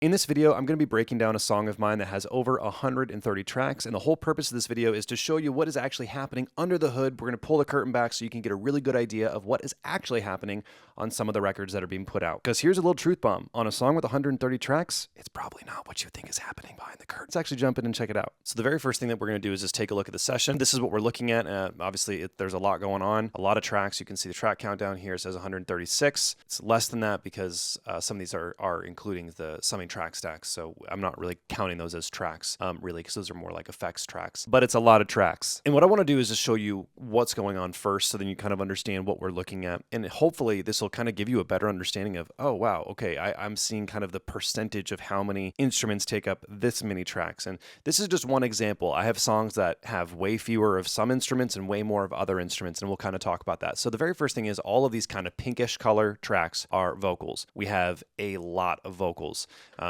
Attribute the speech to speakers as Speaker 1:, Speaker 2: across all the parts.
Speaker 1: In this video, I'm going to be breaking down a song of mine that has over 130 tracks, and the whole purpose of this video is to show you what is actually happening under the hood. We're going to pull the curtain back so you can get a really good idea of what is actually happening on some of the records that are being put out. Because here's a little truth bomb. On a song with 130 tracks, it's probably not what you think is happening behind the curtain. Let's actually jump in and check it out. So the very first thing that we're going to do is just take a look at the session. This is what we're looking at. Obviously, there's a lot going on, a lot of tracks. You can see the track count down here. It says 136. It's less than that because some of these are including the summing track stacks. So I'm not really counting those as tracks, really, because those are more like effects tracks. But it's a lot of tracks. And what I want to do is just show you what's going on first, so then you kind of understand what we're looking at. And hopefully this will kind of give you a better understanding of, oh, wow, okay, I'm seeing kind of the percentage of how many instruments take up this many tracks. And this is just one example. I have songs that have way fewer of some instruments and way more of other instruments, and we'll kind of talk about that. So the very first thing is all of these kind of pinkish color tracks are vocals. We have a lot of vocals.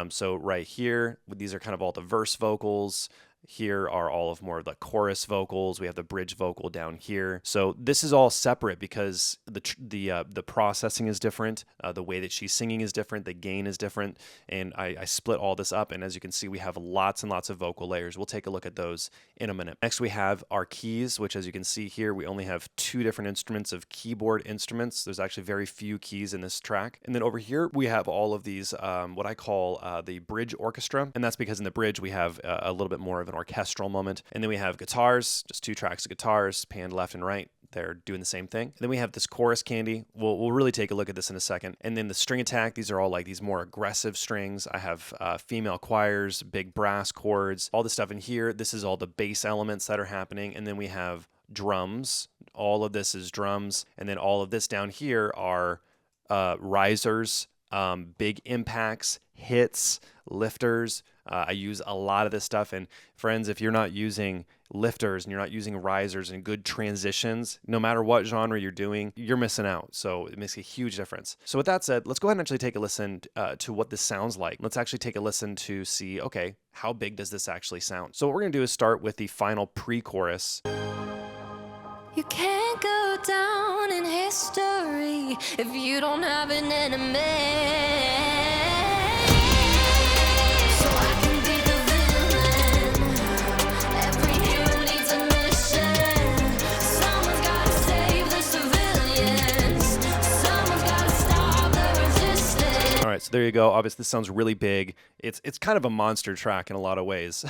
Speaker 1: So right here, these are kind of all the verse vocals. Here are all of more of the chorus vocals. We have the bridge vocal down here. So this is all separate because the processing is different. The way that she's singing is different. The gain is different. And I split all this up. And as you can see, we have lots and lots of vocal layers. We'll take a look at those in a minute. Next, we have our keys, which as you can see here, we only have 2 different instruments of keyboard instruments. There's actually very few keys in this track. And then over here, we have all of these, what I call the bridge orchestra. And that's because in the bridge, we have a little bit more of an orchestral moment. And then we have guitars, just 2 tracks of guitars, panned left and right. They're doing the same thing. And then we have this chorus candy. We'll really take a look at this in a second. And then the string attack, these are all like these more aggressive strings. I have female choirs, big brass chords, all this stuff in here. This is all the bass elements that are happening. And then we have drums. All of this is drums. And then all of this down here are risers, big impacts, hits, lifters. I use a lot of this stuff. And friends, if you're not using lifters and you're not using risers and good transitions, no matter what genre you're doing, you're missing out. So it makes a huge difference. So with that said, let's go ahead and actually take a listen to what this sounds like. Let's actually take a listen to see, okay, how big does this actually sound? So what we're going to do is start with the final pre-chorus.
Speaker 2: You can't go down in history if you don't have an enemy.
Speaker 1: All right, so there you go. Obviously, this sounds really big. It's kind of a monster track in a lot of ways.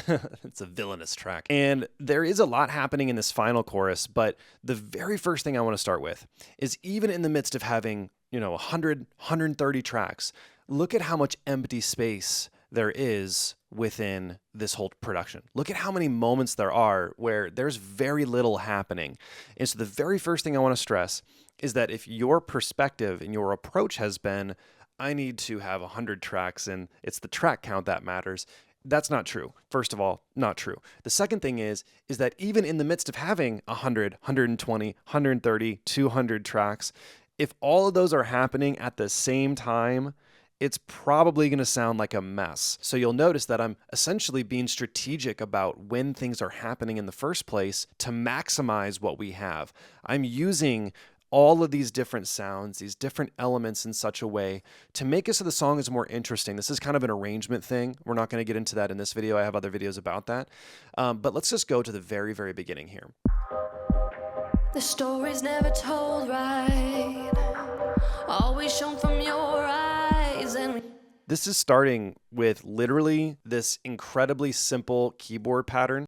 Speaker 1: It's a villainous track. And there is a lot happening in this final chorus, but the very first thing I want to start with is even in the midst of having, 130 tracks, look at how much empty space there is within this whole production. Look at how many moments there are where there's very little happening. And so the very first thing I want to stress is that if your perspective and your approach has been, I need to have 100 tracks and it's the track count that matters, that's not true. First of all, not true. The second thing is that even in the midst of having 100, 120, 130, 200 tracks, if all of those are happening at the same time, it's probably going to sound like a mess. So you'll notice that I'm essentially being strategic about when things are happening in the first place to maximize what we have. I'm using all of these different sounds, these different elements in such a way to make it so the song is more interesting. This is kind of an arrangement thing. We're not going to get into that in this video. I have other videos about that. But let's just go to the very, very beginning here.
Speaker 2: The story's never told right, always shown from your eyes. And
Speaker 1: this is starting with literally this incredibly simple keyboard pattern.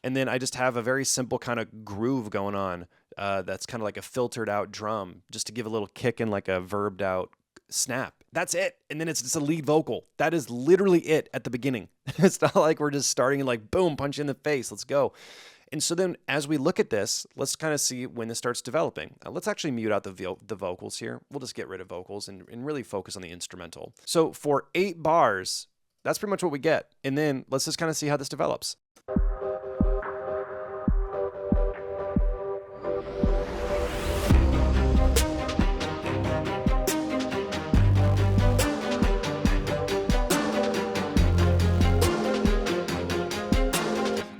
Speaker 1: And then I just have a very simple kind of groove going on that's kind of like a filtered out drum just to give a little kick and like a verbed out snap. That's it. And then it's just a lead vocal. That is literally it at the beginning. It's not like we're just starting and like, boom, punch you in the face. Let's go. And so then as we look at this, let's kind of see when this starts developing. Let's actually mute out the vocals here. We'll just get rid of vocals and really focus on the instrumental. So for 8 bars, that's pretty much what we get. And then let's just kind of see how this develops.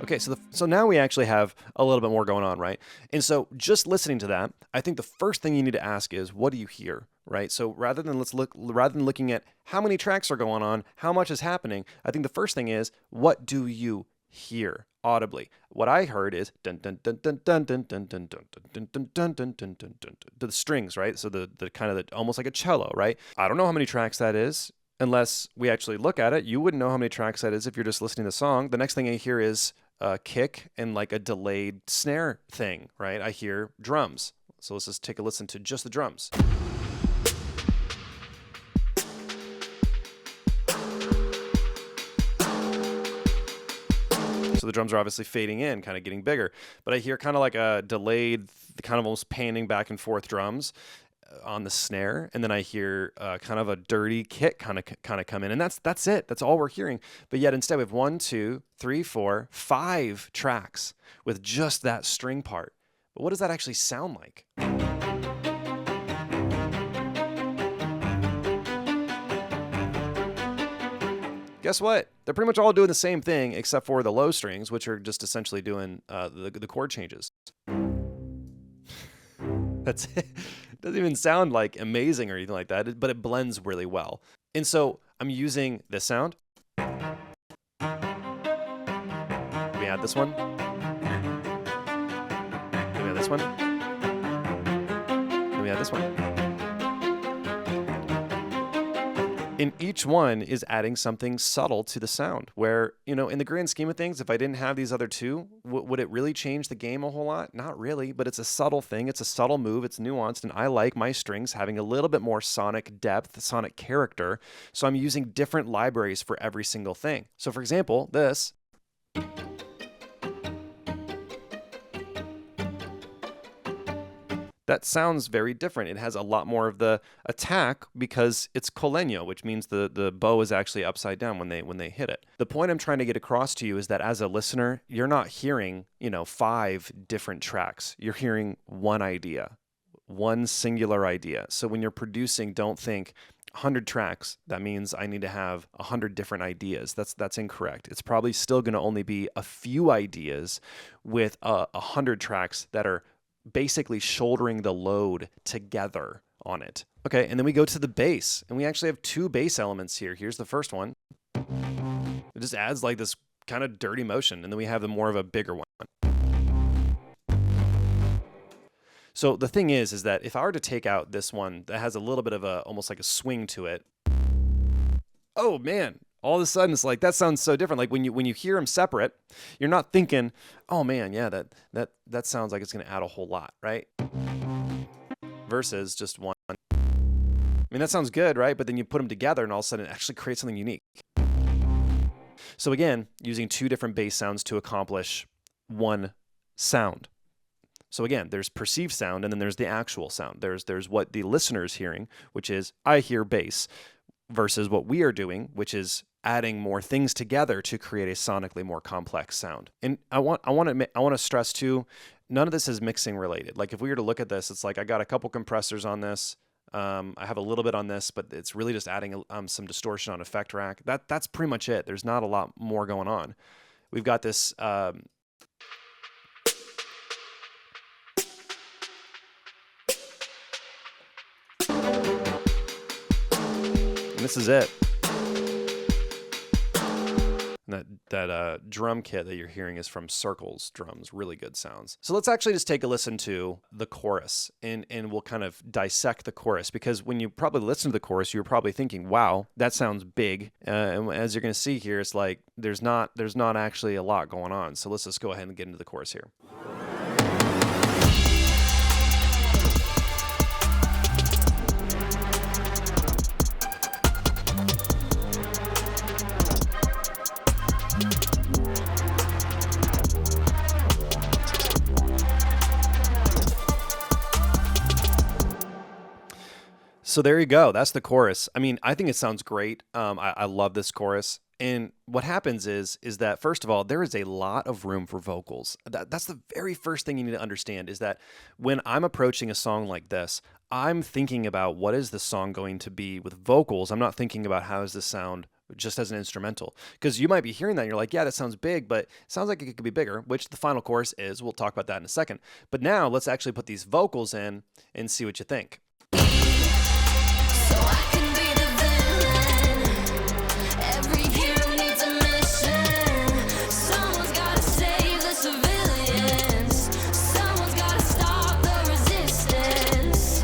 Speaker 1: Okay, Okay, so now we actually have a little bit more going on, right? And so just listening to that, I think the first thing you need to ask is, what do you hear, right? So rather than looking at how many tracks are going on, how much is happening, I think the first thing is, what do you hear audibly? What I heard is dun dun dun dun dun dun dun dun dun dun dun dun dun dun dun dun, the strings, right? So the kind of almost like a cello, right? I don't know how many tracks that is. Unless we actually look at it, you wouldn't know how many tracks that is if you're just listening to the song. The next thing I hear is a kick and like a delayed snare thing, right? I hear drums. So let's just take a listen to just the drums. So the drums are obviously fading in, kind of getting bigger. But I hear kind of like a delayed, kind of almost panning back and forth drums on the snare, and then I hear kind of a dirty kick kind of come in, and that's it. That's all we're hearing. But yet instead we have 1, 2, 3, 4, 5 tracks with just that string part. But what does that actually sound like? Guess what? They're pretty much all doing the same thing except for the low strings, which are just essentially doing the chord changes. That's it. It doesn't even sound like amazing or anything like that, but it blends really well. And so I'm using this sound. Let me add this one. Let me add this one. Let me add this one. And each one is adding something subtle to the sound where, in the grand scheme of things, if I didn't have these other two, would it really change the game a whole lot? Not really, but it's a subtle thing. It's a subtle move. It's nuanced. And I like my strings having a little bit more sonic depth, sonic character. So I'm using different libraries for every single thing. So for example, this. That sounds very different. It has a lot more of the attack because it's coleño, which means the bow is actually upside down when they hit it. The point I'm trying to get across to you is that as a listener, you're not hearing, 5 different tracks. You're hearing one idea, one singular idea. So when you're producing, don't think 100 tracks. That means I need to have 100 different ideas. That's incorrect. It's probably still going to only be a few ideas with 100 tracks that are basically shouldering the load together on it. Okay, and then we go to the bass, and we actually have 2 bass elements here. Here's the first one. It just adds like this kind of dirty motion, and then we have the more of a bigger one. So the thing is that if I were to take out this one that has a little bit of almost like a swing to it, oh man, all of a sudden it's like that sounds so different. Like when you hear them separate, you're not thinking, oh man, yeah, that sounds like it's going to add a whole lot, right? Versus just one. I mean, that sounds good, right? But then you put them together and all of a sudden it actually creates something unique. So again, using 2 different bass sounds to accomplish one sound. So again, there's perceived sound and then there's the actual sound. There's what the listener is hearing, which is I hear bass, versus what we are doing, which is adding more things together to create a sonically more complex sound. And I want to stress too, none of this is mixing related. Like if we were to look at this, it's like I got a couple compressors on this. I have a little bit on this, but it's really just adding some distortion on effect rack. That's pretty much it. There's not a lot more going on. We've got this. And this is it. And that drum kit that you're hearing is from Circles Drums. Really good sounds. So let's actually just take a listen to the chorus, and we'll kind of dissect the chorus, because when you probably listen to the chorus, you're probably thinking, wow, that sounds big. And as you're going to see here, it's like there's not actually a lot going on. So let's just go ahead and get into the chorus here. So there you go. That's the chorus. I mean, I think it sounds great. I love this chorus. And what happens is that, first of all, there is a lot of room for vocals. That's the very first thing you need to understand, is that when I'm approaching a song like this, I'm thinking about what is the song going to be with vocals. I'm not thinking about how does this sound just as an instrumental. Because you might be hearing that and you're like, yeah, that sounds big, but it sounds like it could be bigger, which the final chorus is. We'll talk about that in a second. But now let's actually put these vocals in and see what you think.
Speaker 2: So I can be the villain. Every hero needs a mission. Someone's gotta save the civilians. Someone's gotta stop the resistance.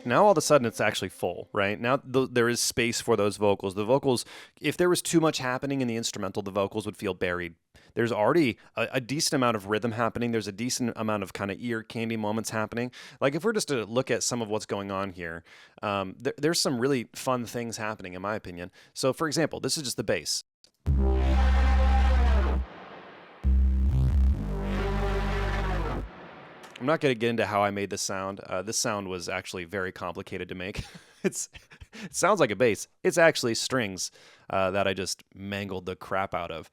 Speaker 1: Now all of a sudden it's actually full, right? Now there is space for those vocals. The vocals, if there was too much happening in the instrumental, the vocals would feel buried. There's already a decent amount of rhythm happening. There's a decent amount of kind of ear candy moments happening. Like if we're just to look at some of what's going on here, there's some really fun things happening in my opinion. So for example, this is just the bass. I'm not going to get into how I made this sound. This sound was actually very complicated to make. It sounds like a bass. It's actually strings that I just mangled the crap out of.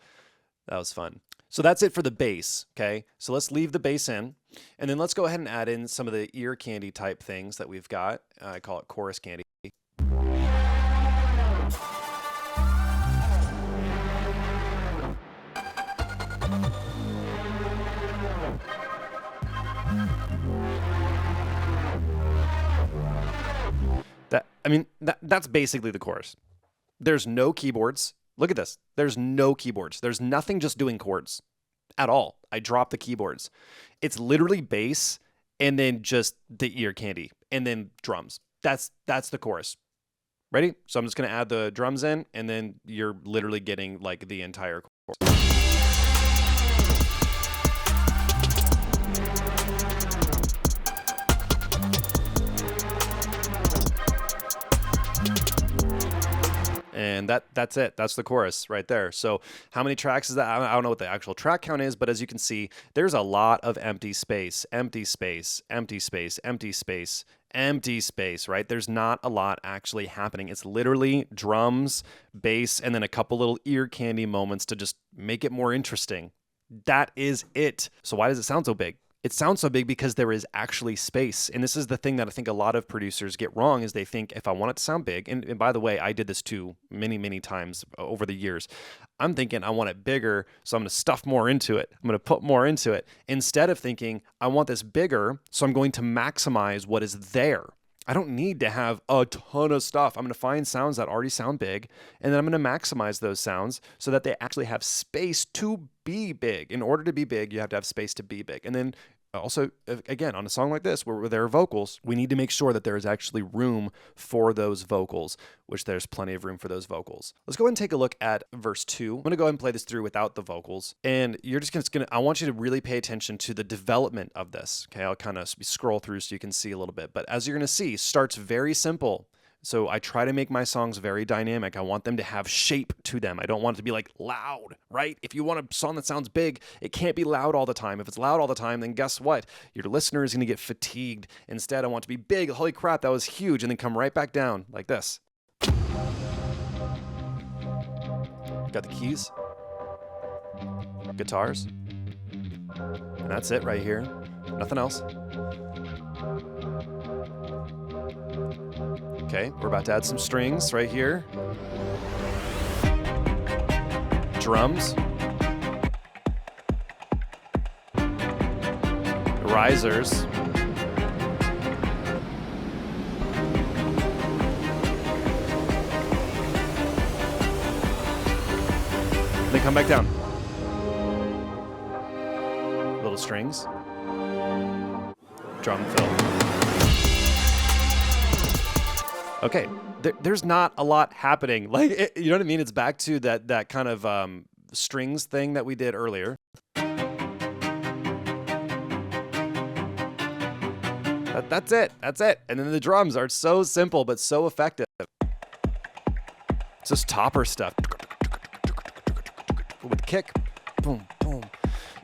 Speaker 1: That was fun. So that's it for the bass, okay? So let's leave the bass in, and then let's go ahead and add in some of the ear candy type things that we've got. I call it chorus candy. That's basically the chorus. There's no keyboards. Look at this. There's no keyboards. There's nothing just doing chords at all. I dropped the keyboards. It's literally bass and then just the ear candy and then drums. That's the chorus. Ready? So I'm just going to add the drums in and then you're literally getting like the entire chorus. And that's it. That's the chorus right there. So how many tracks is that? I don't know what the actual track count is, but as you can see, there's a lot of empty space, empty space, empty space, empty space, empty space, right? There's not a lot actually happening. It's literally drums, bass, and then a couple little ear candy moments to just make it more interesting. That is it. So why does it sound so big? It sounds so big because there is actually space. And this is the thing that I think a lot of producers get wrong is they think if I want it to sound big, and by the way, I did this too many, many times over the years. I'm thinking I want it bigger, so I'm going to stuff more into it. I'm going to put more into it. Instead of thinking I want this bigger, so I'm going to maximize what is there. I don't need to have a ton of stuff. I'm going to find sounds that already sound big, and then I'm going to maximize those sounds so that they actually have space to be big. In order to be big, you have to have space to be big. And then also, again, on a song like this where there are vocals, we need to make sure that there is actually room for those vocals, which there's plenty of room for those vocals. Let's go ahead and take a look at verse 2. I'm going to go ahead and play this through without the vocals. And you're just going to, I want you to really pay attention to the development of this. Okay, I'll kind of scroll through so you can see a little bit. But as you're going to see, starts very simple. So I try to make my songs very dynamic. I want them to have shape to them. I don't want it to be like loud, right? If you want a song that sounds big, it can't be loud all the time. If it's loud all the time, then guess what? Your listener is going to get fatigued. Instead, I want it to be big. Holy crap, that was huge. And then come right back down like this. Got the keys, guitars, and that's it right here. Nothing else. Okay, we're about to add some strings right here. Drums. Risers. Then come back down. Little strings. Drum fill. Okay, there's not a lot happening. Like, you know what I mean? It's back to that kind of strings thing that we did earlier. That's it. That's it. And then the drums are so simple but so effective. It's just topper stuff. With the kick, boom, boom.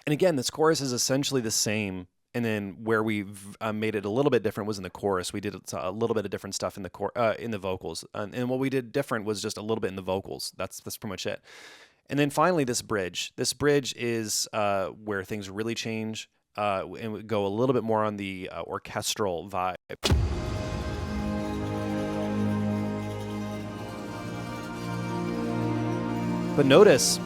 Speaker 1: And again, this chorus is essentially the same. And then where we've made it a little bit different was in the chorus. We did a little bit of different stuff in the vocals, and what we did different was just a little bit in the vocals. That's pretty much it. And then finally, this bridge. This bridge is where things really change, and we go a little bit more on the orchestral vibe. But notice,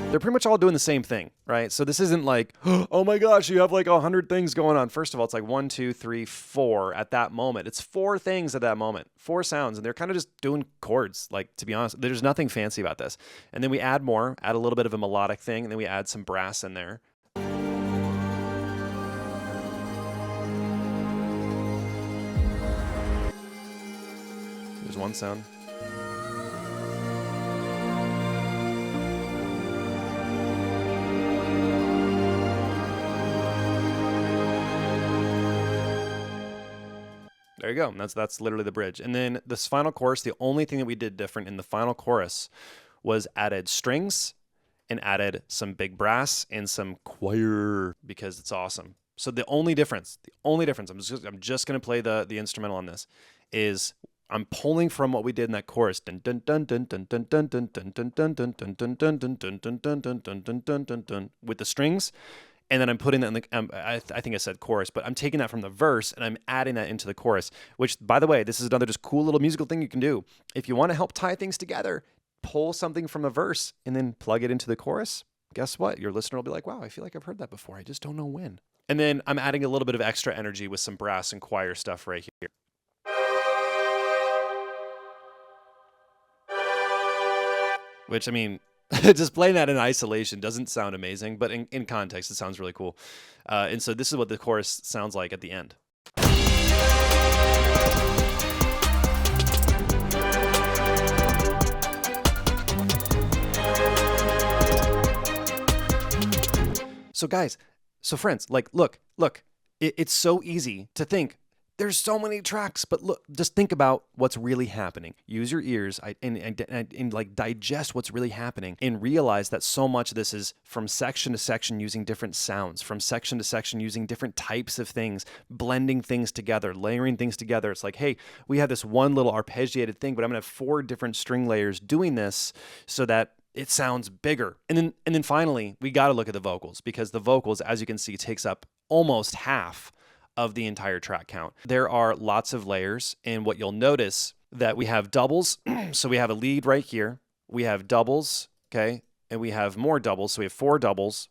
Speaker 1: they're pretty much all doing the same thing, right? So this isn't like, oh my gosh, you have like 100 things going on. First of all, it's like 1, 2, 3, 4 at that moment. It's 4 things at that moment, 4 sounds, and they're kind of just doing chords. Like, to be honest, there's nothing fancy about this. And then we add more, add a little bit of a melodic thing, and then we add some brass in there. There's one sound. There you go. That's literally the bridge. And then this final chorus, the only thing that we did different in the final chorus was added strings and added some big brass and some choir, because it's awesome. So the only difference, I'm just going to play the instrumental on this, is I'm pulling from what we did in that chorus, with the strings. And then I'm putting that in the, I think I said chorus, but I'm taking that from the verse and I'm adding that into the chorus, which, by the way, this is another just cool little musical thing you can do. If you want to help tie things together, pull something from a verse and then plug it into the chorus. Guess what? Your listener will be like, wow, I feel like I've heard that before. I just don't know when. And then I'm adding a little bit of extra energy with some brass and choir stuff right here. Which, I mean, just playing that in isolation doesn't sound amazing, but in context, it sounds really cool. And so this is what the chorus sounds like at the end. So guys, so friends, like, look, it's so easy to think, there's so many tracks, but look, just think about what's really happening. Use your ears and like digest what's really happening and realize that so much of this is from section to section using different sounds, from section to section using different types of things, blending things together, layering things together. It's like, hey, we have this one little arpeggiated thing, but I'm gonna have 4 different string layers doing this so that it sounds bigger. And then finally, we got to look at the vocals, because the vocals, as you can see, takes up almost half of the entire track count. There are lots of layers, and what you'll notice that we have doubles. So we have a lead right here. We have doubles, okay? And we have more doubles. So we have 4 doubles.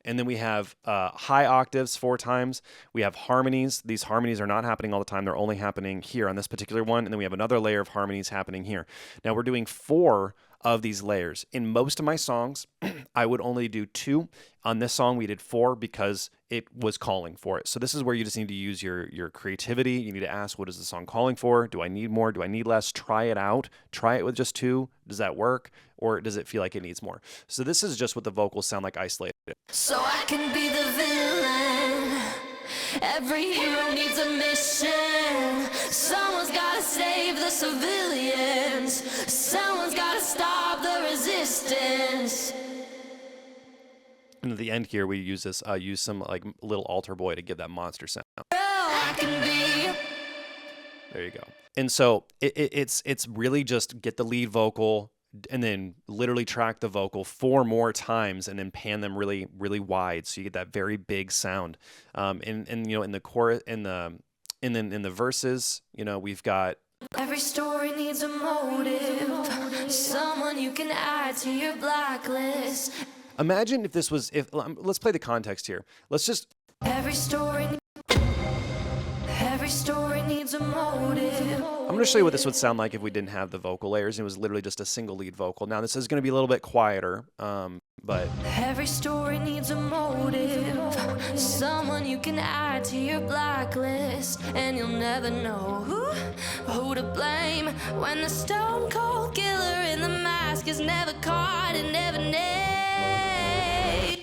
Speaker 1: And then we have high octaves 4 times. We have harmonies. These harmonies are not happening all the time. They're only happening here on this particular one. And then we have another layer of harmonies happening here. Now we're doing 4 of these layers. In most of my songs, I would only do 2. On this song, we did 4 because it was calling for it. So this is where you just need to use your creativity. You need to ask, what is the song calling for? Do I need more? Do I need less? Try it out. Try it with just 2. Does that work? Or does it feel like it needs more? So this is just what the vocals sound like isolated.
Speaker 2: So I can be the villain. Every hero needs a mission. Someone's gotta save the civilians. Someone's gotta stop the resistance.
Speaker 1: And at the end here, we use this, use some like little altar boy to give that monster sound.
Speaker 2: I can be.
Speaker 1: There you go. And so it's really just get the lead vocal and then literally track the vocal 4 more times and then pan them really, really wide, so you get that very big sound. And you know, in the chorus, in the verses, you know, we've got.
Speaker 2: Every story needs a motive. Someone you can add to your blacklist.
Speaker 1: Imagine if this was, let's play the context here. Let's just.
Speaker 2: Every story needs a motive.
Speaker 1: I'm going to show you what this would sound like if we didn't have the vocal layers. It was literally just a single lead vocal. Now this is going to be a little bit quieter, but.
Speaker 2: Every story needs a motive. Someone you can add to your blacklist. And you'll never know who to blame when the stone cold killer in the mask is never caught and never named.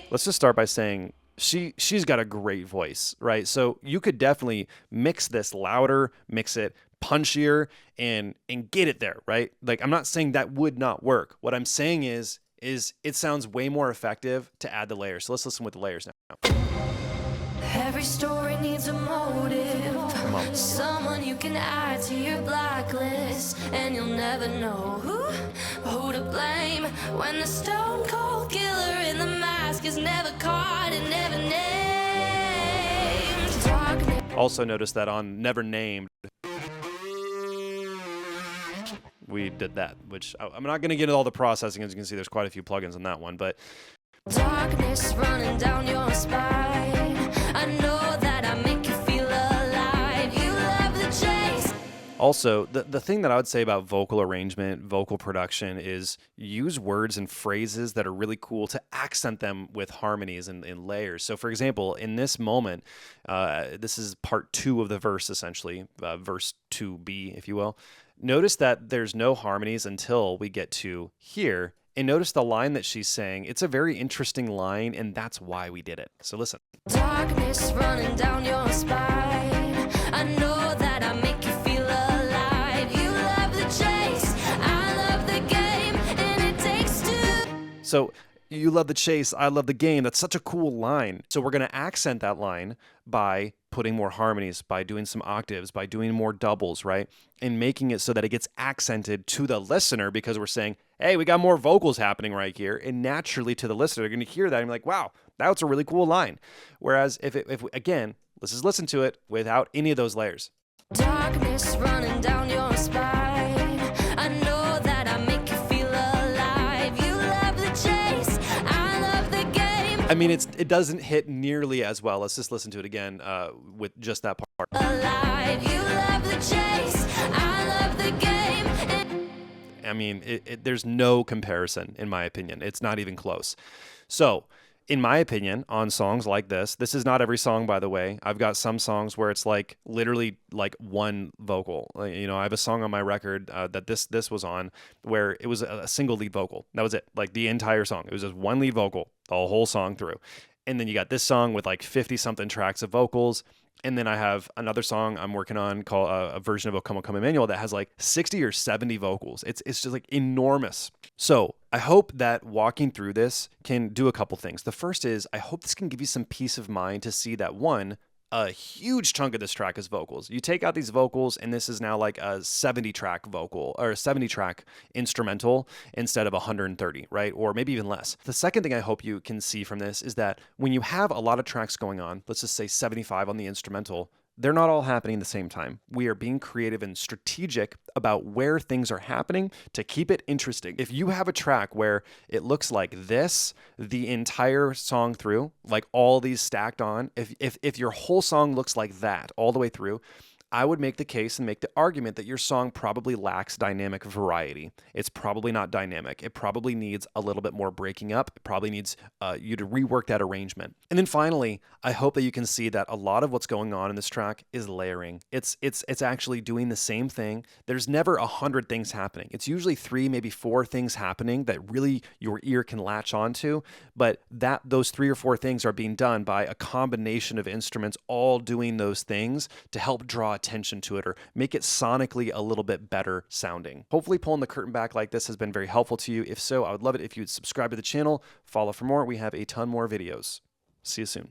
Speaker 1: Let's just start by saying she's got a great voice, right? So you could definitely mix this louder, mix it punchier, and get it there, right? Like, I'm not saying that would not work. What I'm saying is it sounds way more effective to add the layers. So let's listen with the layers now.
Speaker 2: Every story needs a motive. Someone you can add to your blacklist. And you'll never know who to blame when the stone cold killer in the mask is never caught and never named. Darkness.
Speaker 1: Also notice that on Never Named, we did that, which I'm not going to get into all the processing. As you can see, there's quite a few plugins on that one, but
Speaker 2: Darkness running down your spine. I know that I make you feel alive. You love the chase.
Speaker 1: also, the thing that I would say about vocal arrangement, vocal production is use words and phrases that are really cool to accent them with harmonies and layers. So, for example, in this moment, this is part 2 of the verse, essentially, verse 2b, if you will. Notice that there's no harmonies until we get to here. And notice the line that she's saying. It's a very interesting line, and that's why we did it. So listen.
Speaker 2: Darkness running down your spine. I know that I make you feel alive. You love the chase. I love the game, and it takes two.
Speaker 1: So you love the chase, I love the game. That's such a cool line. So we're going to accent that line by putting more harmonies, by doing some octaves, by doing more doubles, right? And making it so that it gets accented to the listener because we're saying, hey, we got more vocals happening right here. And naturally to the listener, they're going to hear that and be like, wow, that's a really cool line. Whereas again, let's just listen to it without any of those layers.
Speaker 2: Darkness running down your spine. I know that I make you feel alive. You love the chase. I love the game.
Speaker 1: I mean, it doesn't hit nearly as well. Let's just listen to it again with just that part.
Speaker 2: Alive. You love the chase. I love the game.
Speaker 1: I mean, there's no comparison, in my opinion. It's not even close. So, in my opinion, on songs like this is not every song, by the way. I've got some songs where it's like literally like one vocal. You know, I have a song on my record that this was on where it was a single lead vocal. That was it. Like the entire song. It was just one lead vocal the whole song through. And then you got this song with like 50 something tracks of vocals. And then I have another song I'm working on called a version of O Come O Come Emmanuel that has like 60 or 70 vocals. It's just like enormous. So I hope that walking through this can do a couple things. The first is I hope this can give you some peace of mind to see that one, a huge chunk of this track is vocals. You take out these vocals and this is now like a 70 track vocal or a 70 track instrumental instead of 130, right? Or maybe even less. The second thing I hope you can see from this is that when you have a lot of tracks going on, let's just say 75 on the instrumental, they're not all happening at the same time. We are being creative and strategic about where things are happening to keep it interesting. If you have a track where it looks like this the entire song through, like all these stacked on, if your whole song looks like that all the way through, I would make the case and make the argument that your song probably lacks dynamic variety. It's probably not dynamic. It probably needs a little bit more breaking up. It probably needs you to rework that arrangement. And then finally, I hope that you can see that a lot of what's going on in this track is layering. It's actually doing the same thing. There's never 100 things happening. It's usually 3, maybe 4 things happening that really your ear can latch onto. But those 3 or 4 things are being done by a combination of instruments all doing those things to help draw attention to it or make it sonically a little bit better sounding. Hopefully pulling the curtain back like this has been very helpful to you. If so, I would love it if you'd subscribe to the channel, follow for more. We have a ton more videos. See you soon.